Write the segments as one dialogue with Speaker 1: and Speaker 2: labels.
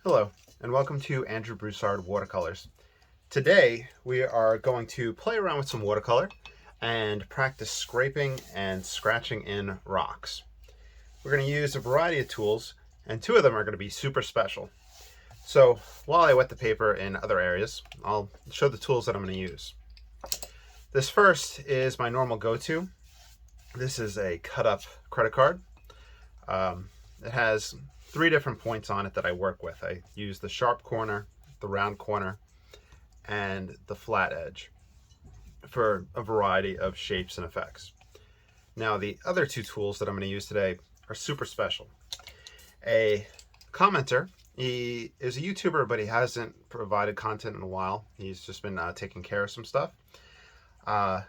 Speaker 1: Hello, and welcome to Andrew Broussard Watercolors. Today, we are going to play around with some watercolor and practice scraping and scratching in rocks. We're going to use a variety of tools, and two of them are going to be super special. So, while I wet the paper in other areas, I'll show the tools that I'm going to use. This first is my normal go-to. This is a cut-up credit card. It has 3 different points on it that I work with. I use the sharp corner, the round corner, and the flat edge for a variety of shapes and effects. Now, the other 2 tools that I'm going to use today are super special. A commenter, he is a YouTuber, but he hasn't provided content in a while. He's just been taking care of some stuff. I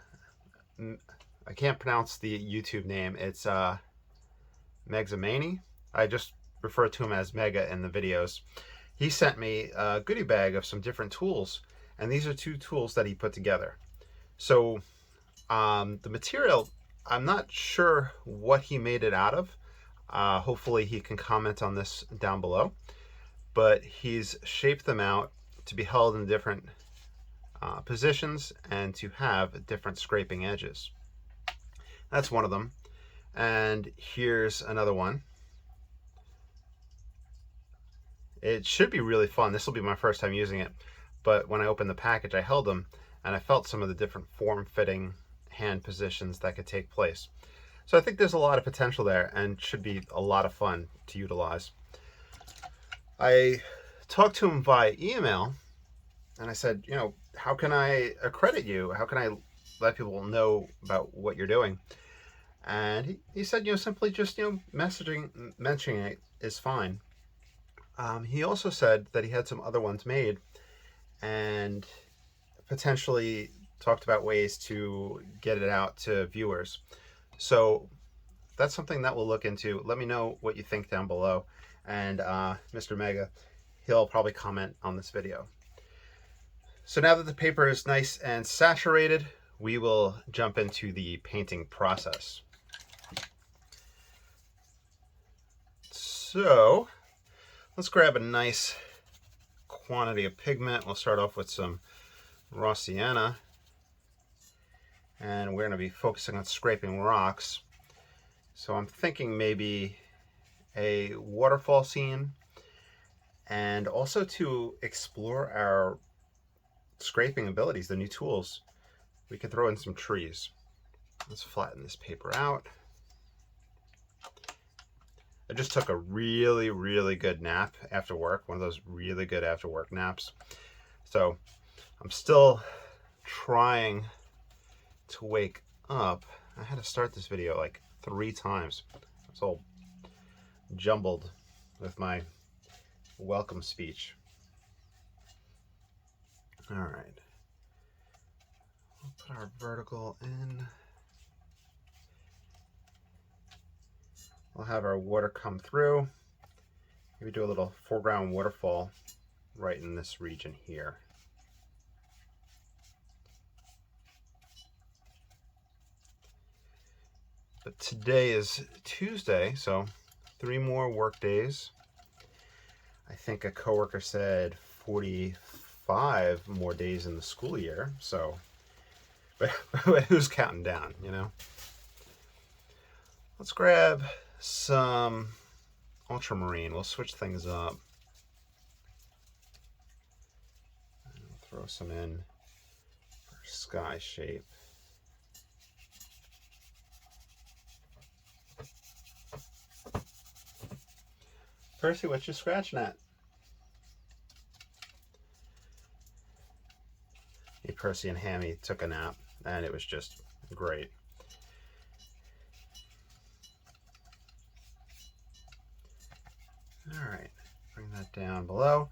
Speaker 1: can't pronounce the YouTube name. It's Megzamani. I just refer to him as Mega in the videos. He sent me a goodie bag of some different tools, and these are 2 tools that he put together. So the material, I'm not sure what he made it out of. Hopefully he can comment on this down below, but he's shaped them out to be held in different positions and to have different scraping edges. That's one of them, and here's another one. It should be really fun. This will be my first time using it, but when I opened the package, I held them and I felt some of the different form-fitting hand positions that could take place. So I think there's a lot of potential there and should be a lot of fun to utilize. I talked to him via email and I said, how can I accredit you? How can I let people know about what you're doing? And he said, simply just, mentioning it is fine. He also said that he had some other ones made and potentially talked about ways to get it out to viewers. So that's something that we'll look into. Let me know what you think down below. And Mr. Mega, he'll probably comment on this video. So now that the paper is nice and saturated, we will jump into the painting process. So let's grab a nice quantity of pigment. We'll start off with some raw sienna, and we're going to be focusing on scraping rocks. So I'm thinking maybe a waterfall scene, and also to explore our scraping abilities, the new tools, we can throw in some trees. Let's flatten this paper out. I just took a really, really good nap after work, one of those really good after work naps. So I'm still trying to wake up. I had to start this video like 3 times. It's all jumbled with my welcome speech. All right. We'll put our vertical in. We'll have our water come through. Maybe do a little foreground waterfall right in this region here. But today is Tuesday, so 3 more work days. I think a coworker said 45 more days in the school year, so but who's counting down, Let's grab some ultramarine. We'll switch things up. And throw some in for sky shape. Percy, what you scratching at? Hey, Percy and Hammy took a nap, and it was just great. All right, bring that down below.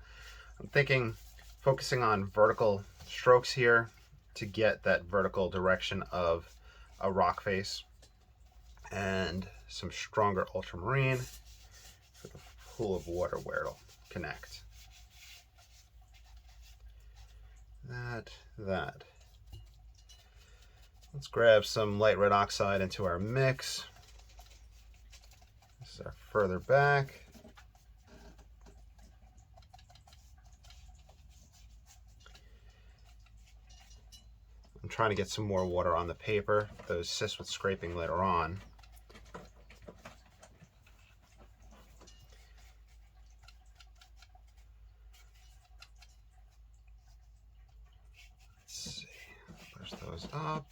Speaker 1: I'm thinking focusing on vertical strokes here to get that vertical direction of a rock face, and some stronger ultramarine for the pool of water where it'll connect. That. Let's grab some light red oxide into our mix. This is our further back. I'm trying to get some more water on the paper to assist with scraping later on. Let's see, push those up.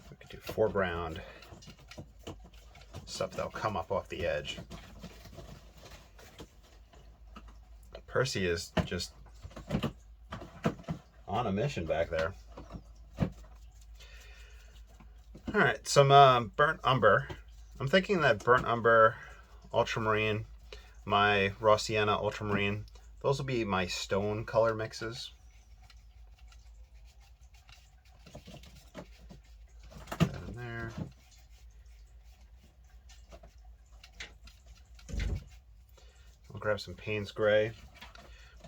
Speaker 1: We could do foreground stuff that'll come up off the edge. Percy is just on a mission back there. All right, some burnt umber. I'm thinking that burnt umber, ultramarine, my raw sienna ultramarine, those will be my stone color mixes. Put that in there. I'll grab some Payne's Gray.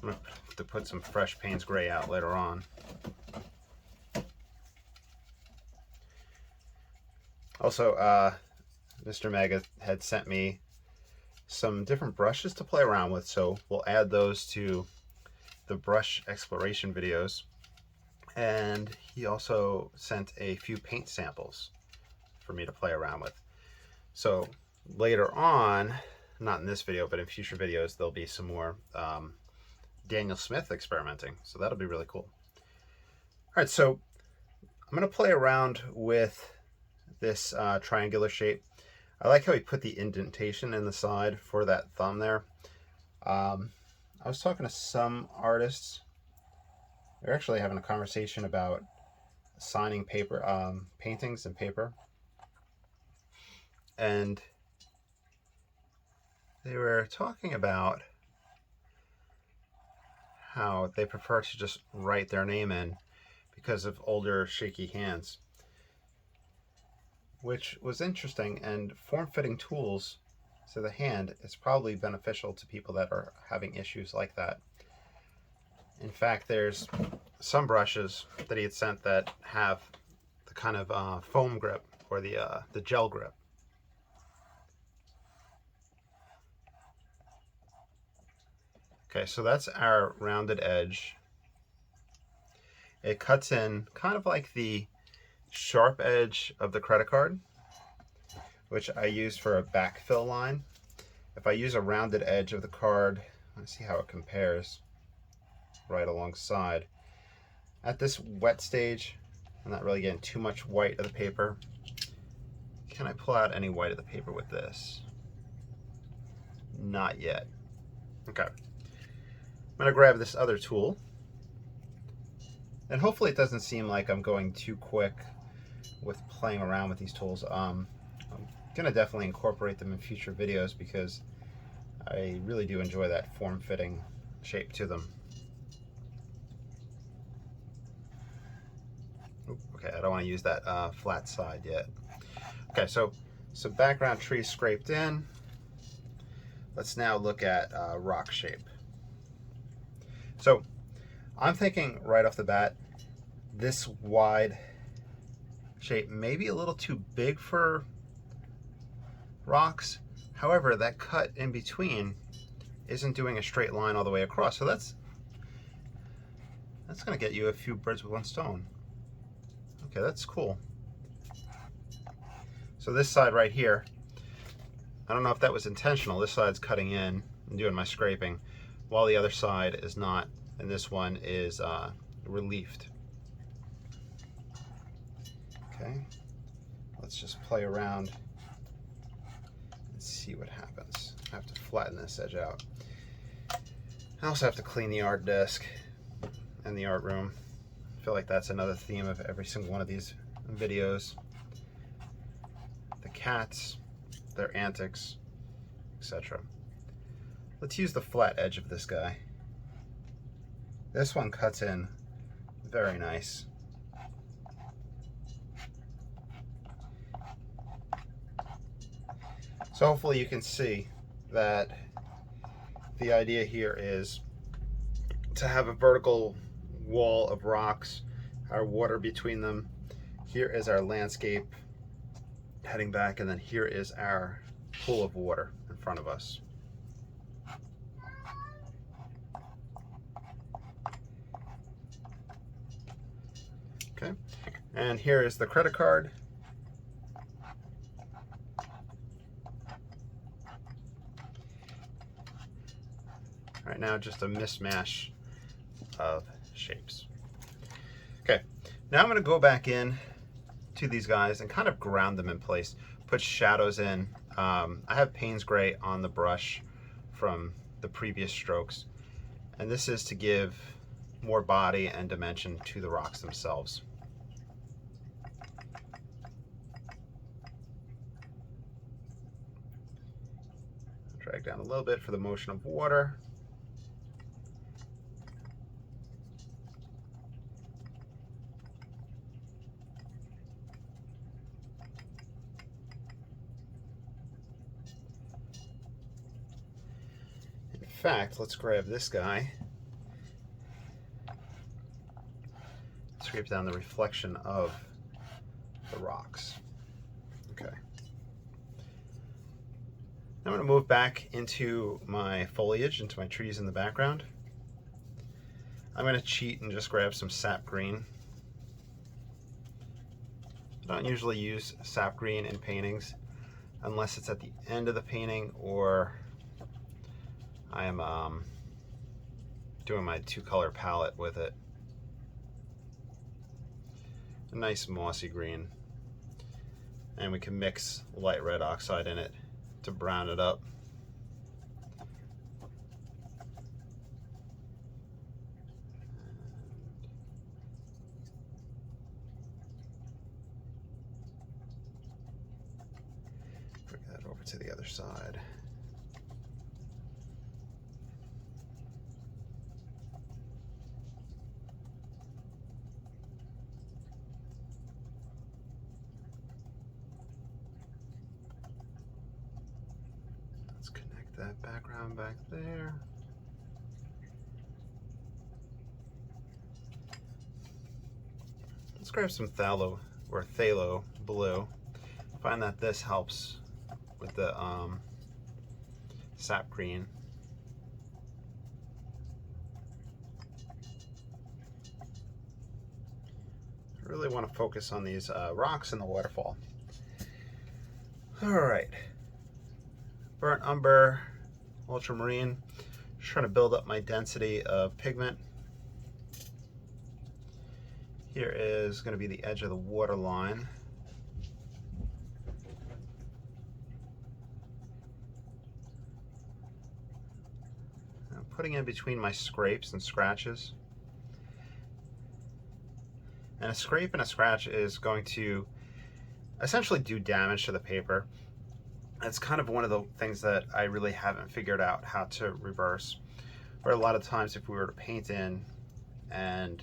Speaker 1: I'm going to have to put some fresh Payne's Gray out later on. Also, Mr. Meg had sent me some different brushes to play around with, so we'll add those to the brush exploration videos. And he also sent a few paint samples for me to play around with. So later on, not in this video, but in future videos, there'll be some more Daniel Smith experimenting. So that'll be really cool. All right, so I'm going to play around with this triangular shape. I like how he put the indentation in the side for that thumb there. I was talking to some artists. They're actually having a conversation about signing paper, paintings and paper. And they were talking about how they prefer to just write their name in because of older shaky hands, which was interesting. And form-fitting tools to the hand is probably beneficial to people that are having issues like that. In fact, there's some brushes that he had sent that have the kind of foam grip or the gel grip. Okay, so that's our rounded edge. It cuts in kind of like the sharp edge of the credit card, which I use for a backfill line. If I use a rounded edge of the card, let's see how it compares right alongside. At this wet stage, I'm not really getting too much white of the paper. Can I pull out any white of the paper with this? Not yet. Okay. I'm going to grab this other tool, and hopefully it doesn't seem like I'm going too quick with playing around with these tools. I'm going to definitely incorporate them in future videos because I really do enjoy that form-fitting shape to them. Okay, I don't want to use that flat side yet. Okay, so some background trees scraped in. Let's now look at rock shape. So I'm thinking right off the bat, this wide shape may be a little too big for rocks. However, that cut in between isn't doing a straight line all the way across. So that's going to get you a few birds with one stone. Okay, that's cool. So this side right here, I don't know if that was intentional. This side's cutting in and doing my scraping, while the other side is not, and this one is reliefed. Okay, let's just play around and see what happens. I have to flatten this edge out. I also have to clean the art desk and the art room. I feel like that's another theme of every single one of these videos. The cats, their antics, etc. Let's use the flat edge of this guy. This one cuts in very nice. So hopefully you can see that the idea here is to have a vertical wall of rocks, our water between them. Here is our landscape heading back, and then here is our pool of water in front of us. Okay, and here is the credit card. Right now, just a mismatch of shapes. Okay, now I'm going to go back in to these guys and kind of ground them in place, put shadows in. I have Payne's gray on the brush from the previous strokes, and this is to give more body and dimension to the rocks themselves. Drag down a little bit for the motion of water. In fact, let's grab this guy. Scrape down the reflection of the rocks. Okay. Now I'm going to move back into my foliage, into my trees in the background. I'm going to cheat and just grab some sap green. I don't usually use sap green in paintings unless it's at the end of the painting or I am doing my two-color palette with it. A nice mossy green. And we can mix light red oxide in it to brown it up. Bring that over to the other side. That background back there. Let's grab some phthalo or phthalo blue. Find that this helps with the sap green. I really want to focus on these rocks in the waterfall. All right. Burnt umber, ultramarine. Just trying to build up my density of pigment. Here is going to be the edge of the water line. I'm putting in between my scrapes and scratches. And a scrape and a scratch is going to essentially do damage to the paper. That's kind of one of the things that I really haven't figured out how to reverse. Where a lot of times if we were to paint in and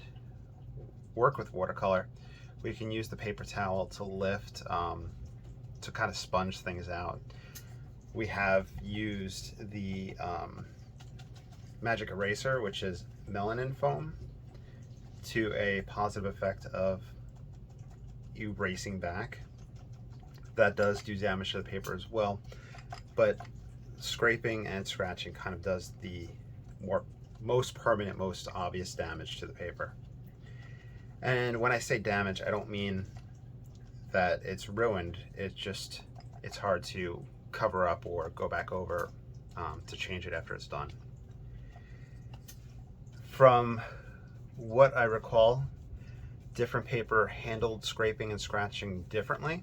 Speaker 1: work with watercolor, we can use the paper towel to lift, to kind of sponge things out. We have used the magic eraser, which is melanin foam, to a positive effect of erasing back. That does do damage to the paper as well, but scraping and scratching kind of does the most permanent, most obvious damage to the paper. And when I say damage, I don't mean that it's ruined. It's hard to cover up or go back over to change it after it's done. From what I recall, different paper handled scraping and scratching differently.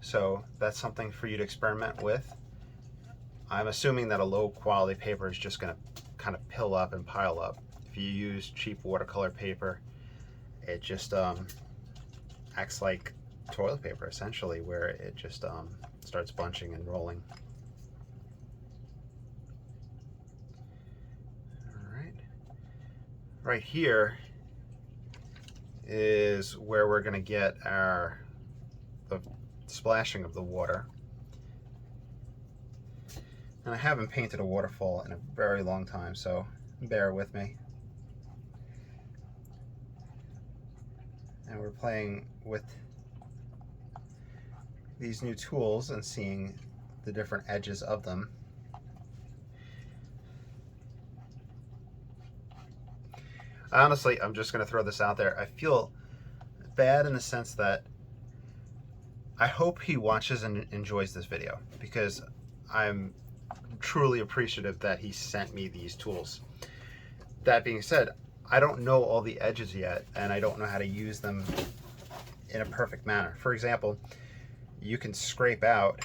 Speaker 1: So that's something for you to experiment with. I'm assuming that a low quality paper is just going to kind of pill up and pile up. If you use cheap watercolor paper, it just acts like toilet paper essentially, where it just starts bunching and rolling. All right. Right here is where we're going to get the splashing of the water. And I haven't painted a waterfall in a very long time, so bear with me. And we're playing with these new tools and seeing the different edges of them. Honestly, I'm just going to throw this out there. I feel bad in the sense that I hope he watches and enjoys this video, because I'm truly appreciative that he sent me these tools. That being said, I don't know all the edges yet, and I don't know how to use them in a perfect manner. For example, you can scrape out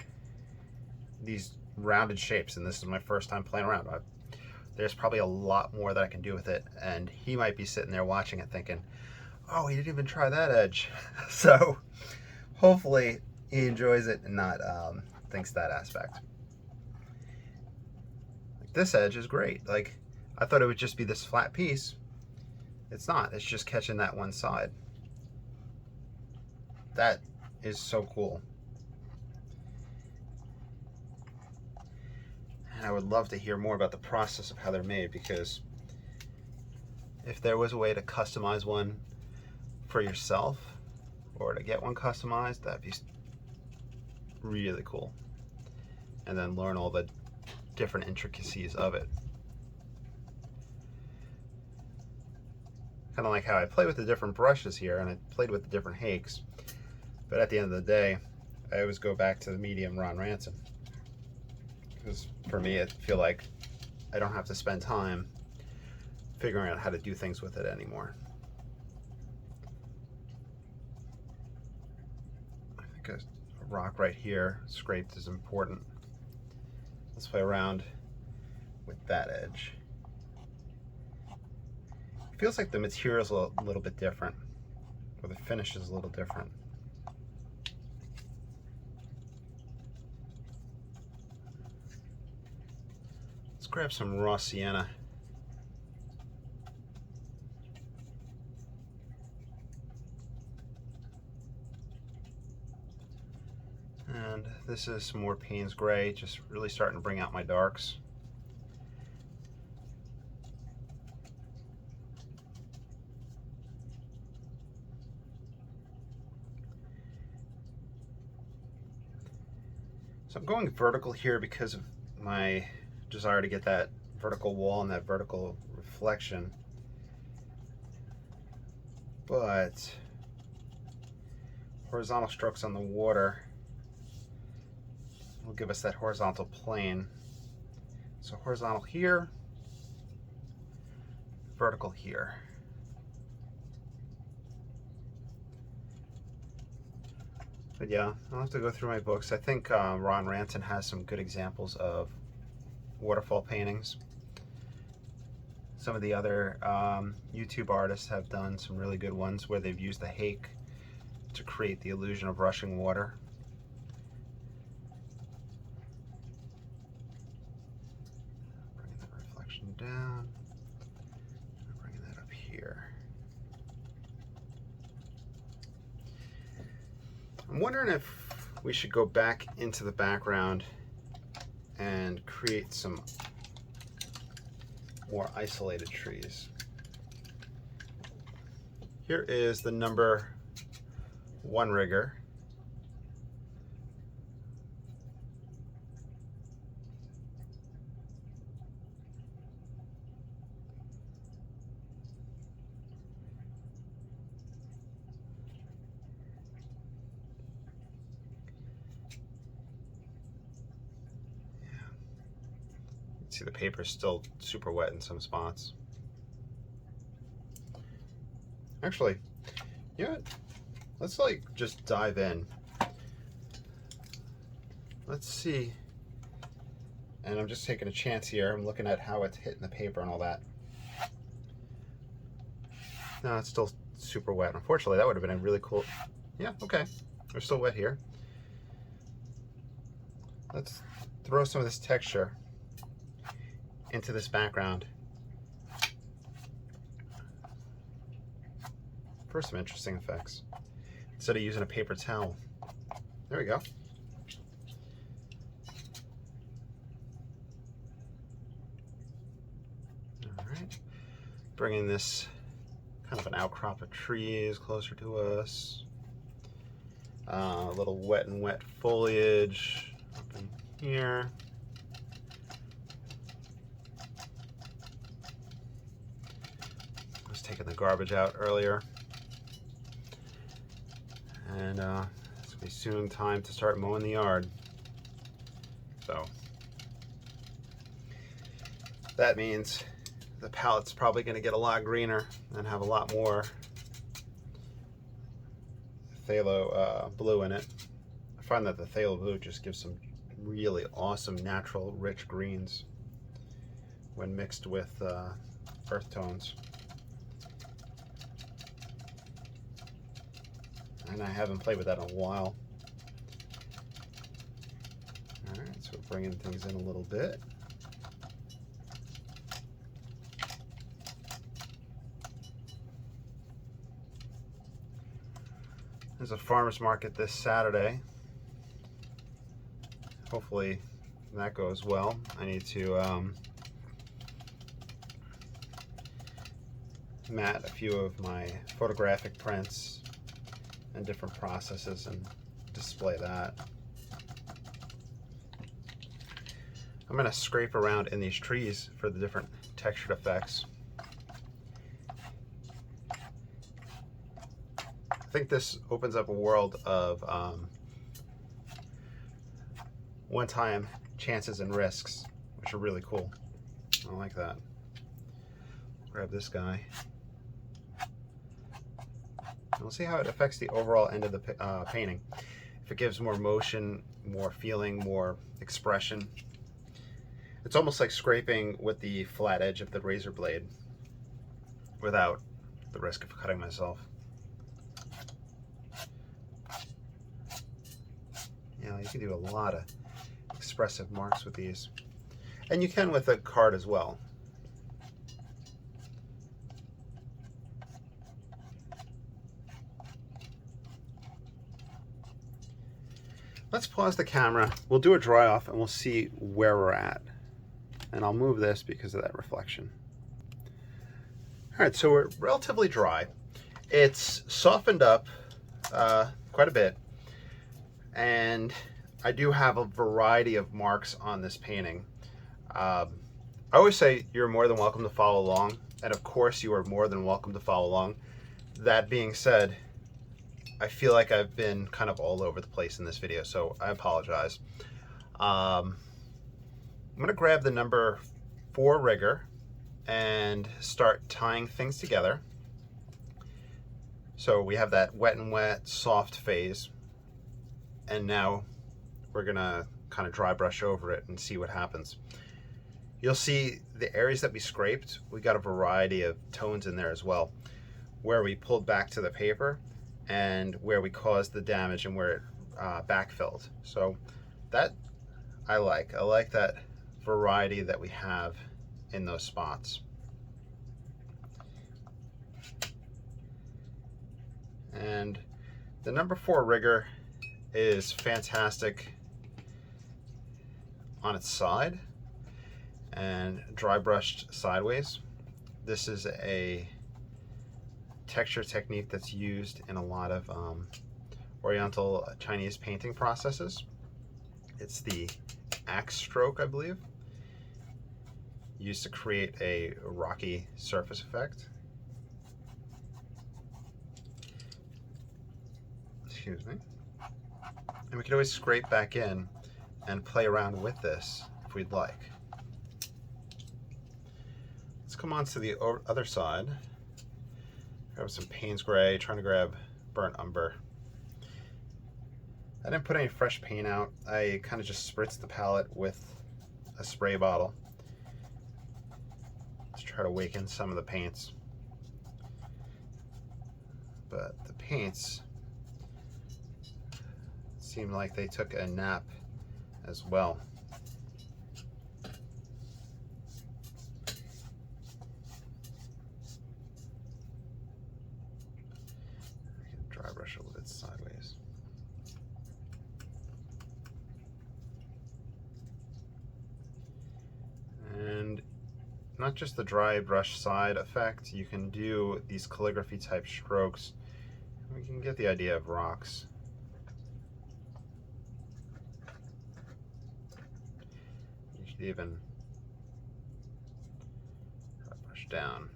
Speaker 1: these rounded shapes, and this is my first time playing around. There's probably a lot more that I can do with it, and he might be sitting there watching it thinking, oh, he didn't even try that edge. So hopefully he enjoys it and not thinks that aspect. Like, this edge is great. Like, I thought it would just be this flat piece. It's not. It's just catching that one side. That is so cool. And I would love to hear more about the process of how they're made, because if there was a way to customize one for yourself or to get one customized, that'd be really cool. And then learn all the different intricacies of it. Kind of like how I play with the different brushes here, and I played with the different hakes, but at the end of the day, I always go back to the medium Ranson, because for me, I feel like I don't have to spend time figuring out how to do things with it anymore. I think a rock right here scraped is important. Let's play around with that edge. It feels like the material is a little bit different, or the finish is a little different. Let's grab some raw sienna. And this is some more Payne's Gray, just really starting to bring out my darks. So I'm going vertical here because of my desire to get that vertical wall and that vertical reflection. But horizontal strokes on the water will give us that horizontal plane. So horizontal here, vertical here. But yeah, I'll have to go through my books. I think Ranson has some good examples of waterfall paintings. Some of the other YouTube artists have done some really good ones where they've used the hake to create the illusion of rushing water. Bringing that reflection down, bringing that up here. I'm wondering if we should go back into the background and create some more isolated trees. Here is the number 1 rigger. See, the paper is still super wet in some spots. Actually, you know what? Let's like just dive in. Let's see. And I'm just taking a chance here. I'm looking at how it's hitting the paper and all that. No, it's still super wet. Unfortunately, that would have been a really cool. Yeah, okay. They're still wet here. Let's throw some of this texture into this background for some interesting effects, instead of using a paper towel. There we go. All right, bringing this kind of an outcrop of trees closer to us. A little wet and wet foliage up in here. Taking the garbage out earlier. And it's gonna be soon time to start mowing the yard. So that means the palette's probably gonna get a lot greener and have a lot more phthalo blue in it. I find that the phthalo blue just gives some really awesome natural rich greens when mixed with earth tones. And I haven't played with that in a while. All right, so we're bringing things in a little bit. There's a farmer's market this Saturday. Hopefully that goes well. I need to mat a few of my photographic prints and different processes and display that. I'm going to scrape around in these trees for the different textured effects. I think this opens up a world of one-time chances and risks, which are really cool. I like that. Grab this guy. And we'll see how it affects the overall end of the painting. If it gives more motion, more feeling, more expression. It's almost like scraping with the flat edge of the razor blade without the risk of cutting myself. You know, you can do a lot of expressive marks with these. And you can with a card as well. Let's pause the camera. We'll do a dry off and we'll see where we're at. And I'll move this because of that reflection. All right, so we're relatively dry. It's softened up quite a bit. And I do have a variety of marks on this painting. I always say you're more than welcome to follow along. And of course you are more than welcome to follow along. That being said, I feel like I've been kind of all over the place in this video, so I apologize. I'm gonna grab the number 4 rigger and start tying things together. So we have that wet and wet, soft phase. And now we're gonna kind of dry brush over it and see what happens. You'll see the areas that we scraped, we got a variety of tones in there as well, where we pulled back to the paper and where we caused the damage and where it backfilled. So that I like that variety that we have in those spots. And the number 4 rigger is fantastic on its side and dry brushed sideways. This is a texture technique that's used in a lot of Oriental Chinese painting processes. It's the axe stroke, I believe, used to create a rocky surface effect. Excuse me. And we can always scrape back in and play around with this if we'd like. Let's come on to the other side. Grab some Payne's Gray, trying to grab burnt umber. I didn't put any fresh paint out. I kind of just spritzed the palette with a spray bottle. Let's try to awaken some of the paints. But the paints seem like they took a nap as well. Dry brush a little bit sideways. And not just the dry brush side effect, you can do these calligraphy type strokes. We can get the idea of rocks. You should even brush down.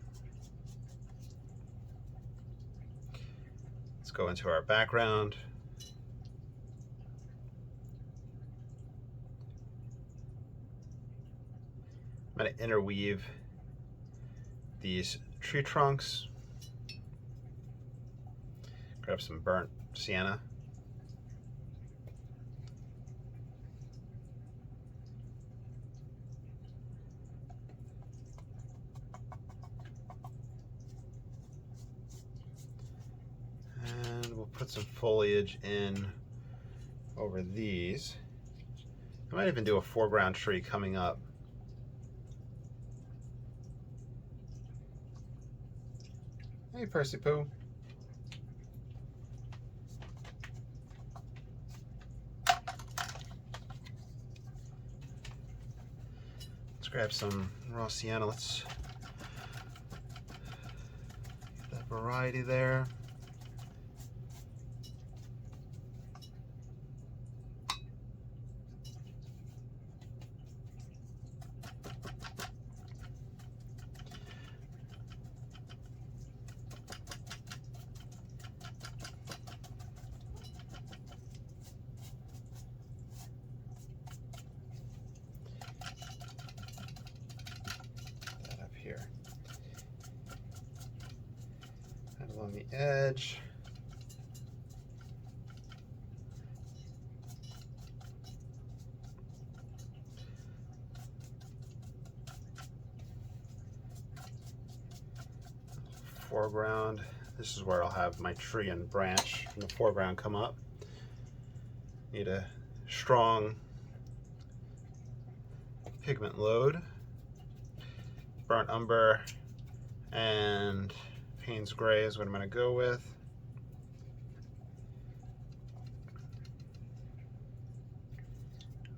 Speaker 1: Let's go into our background. I'm going to interweave these tree trunks. Grab some burnt sienna. And we'll put some foliage in over these. I might even do a foreground tree coming up. Hey, Percy Poo. Let's grab some raw sienna. Let's get that variety there. Here. And along the edge. Foreground. This is where I'll have my tree and branch in the foreground come up. Need a strong pigment load. Burnt umber and Payne's Gray is what I'm going to go with.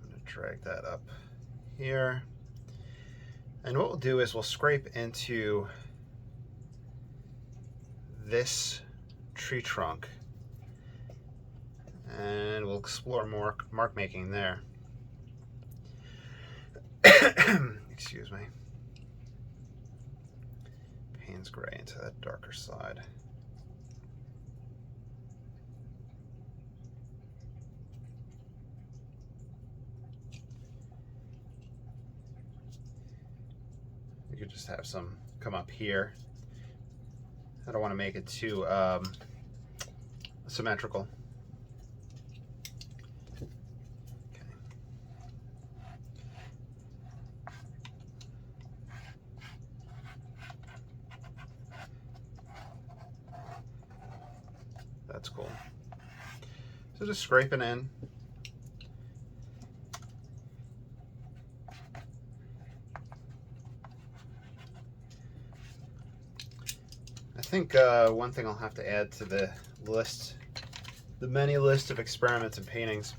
Speaker 1: I'm going to drag that up here. And what we'll do is we'll scrape into this tree trunk and we'll explore more mark making there. Excuse me. Payne's Gray into that darker side. You could just have some come up here. I don't want to make it too symmetrical. That's cool. So just scraping in. I think one thing I'll have to add to the list, the many list of experiments and paintings,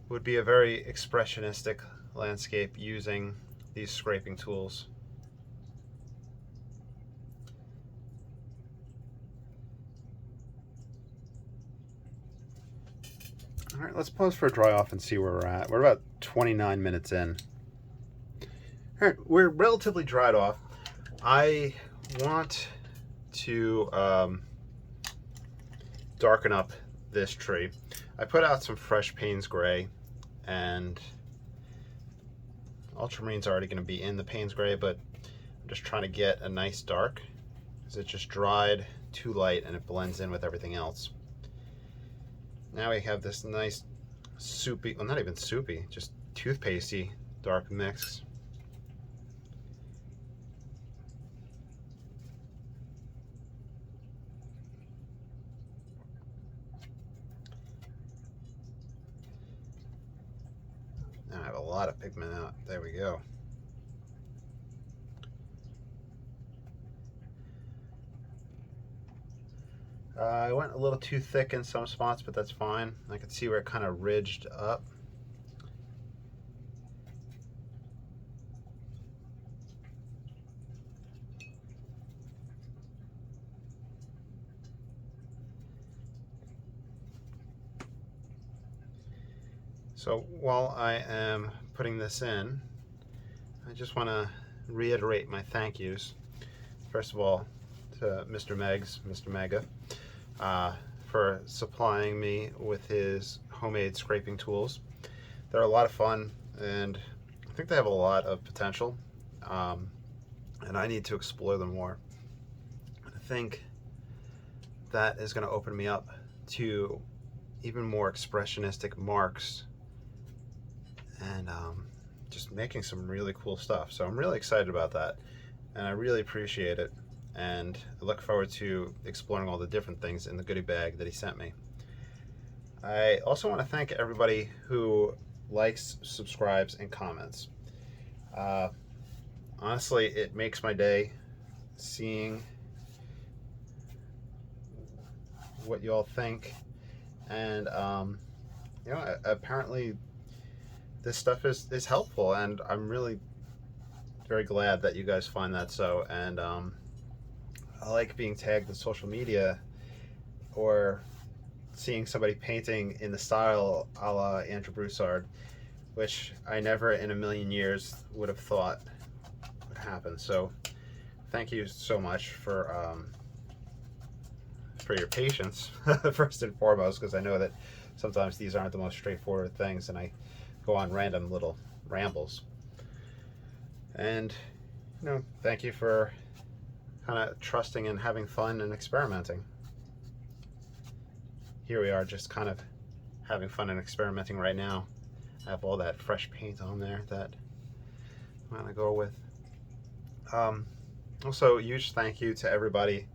Speaker 1: would be a very expressionistic landscape using these scraping tools. All right, let's pause for a dry off and see where we're at. We're about 29 minutes in. All right, we're relatively dried off. I want to darken up this tree. I put out some fresh Payne's Gray, and ultramarine's already going to be in the Payne's Gray, but I'm just trying to get a nice dark because it just dried too light and it blends in with everything else. Now we have this nice soupy, well, not even soupy, just toothpastey dark mix. Now I have a lot of pigment out. There we go. I went a little too thick in some spots, but that's fine. I could see where it kind of ridged up. So while I am putting this in, I just want to reiterate my thank yous. First of all, to Mr. Mega, for supplying me with his homemade scraping tools. They're a lot of fun, and I think they have a lot of potential and I need to explore them more. I think that is going to open me up to even more expressionistic marks and just making some really cool stuff. So I'm really excited about that, and I really appreciate it, and I look forward to exploring all the different things in the goodie bag that he sent me. I also want to thank everybody who likes, subscribes, and comments. Honestly, it makes my day seeing what you all think, and you know, apparently this stuff is helpful, and I'm really very glad that you guys find that so. And I like being tagged in social media or seeing somebody painting in the style a la Andrew Broussard, which I never in a million years would have thought would happen. So thank you so much for your patience, first and foremost, because I know that sometimes these aren't the most straightforward things, and I go on random little rambles. And you know, thank you for kind of trusting and having fun and experimenting. Here we are, just kind of having fun and experimenting right now. I have all that fresh paint on there that I'm gonna go with. Also, huge thank you to everybody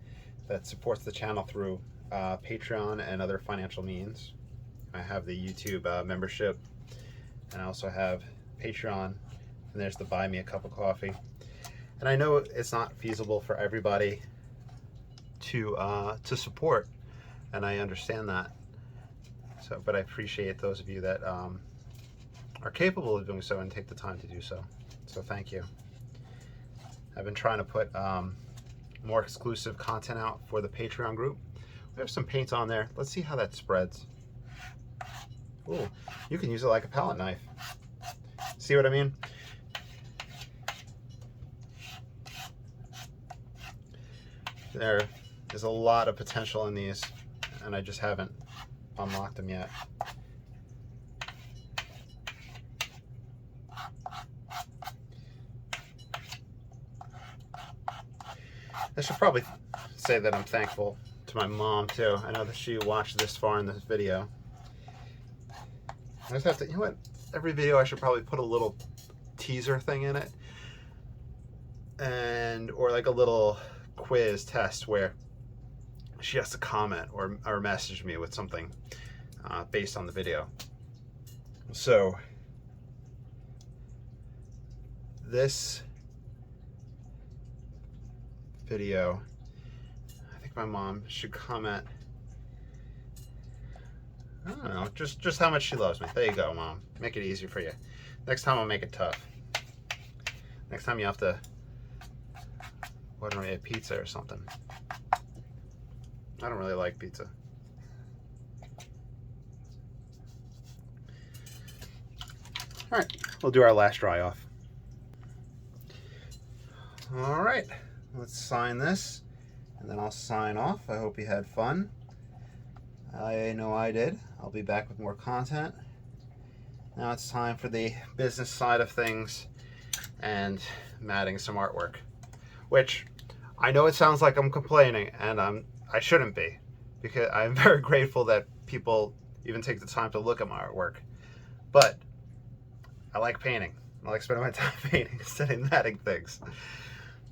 Speaker 1: that supports the channel through Patreon and other financial means. I have the YouTube membership, and I also have Patreon, and there's the buy me a cup of coffee. And I know it's not feasible for everybody to support, and I understand that. So, but I appreciate those of you that are capable of doing so and take the time to do so. So thank you. I've been trying to put more exclusive content out for the Patreon group. We have some paint on there. Let's see how that spreads. Ooh, you can use it like a palette knife. See what I mean? There is a lot of potential in these, and I just haven't unlocked them yet. I should probably say that I'm thankful to my mom too. I know that she watched this far in this video. I just have to, you know what? Every video I should probably put a little teaser thing in it, and or like a little quiz test where she has to comment or message me with something based on the video. So this video, I think my mom should comment, I don't know, just how much she loves me. There you go, Mom. Make it easy for you. Next time I'll make it tough. Next time you have to order me a pizza or something. I don't really like pizza. All right, we'll do our last dry off. All right, let's sign this, and then I'll sign off. I hope you had fun. I know I did. I'll be back with more content. Now it's time for the business side of things and matting some artwork, which I know it sounds like I'm complaining, and I shouldn't be, because I'm very grateful that people even take the time to look at my artwork. But I like painting. I like spending my time painting instead of matting things.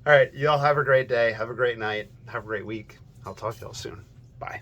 Speaker 1: All right, y'all have a great day. Have a great night. Have a great week. I'll talk to y'all soon. Bye.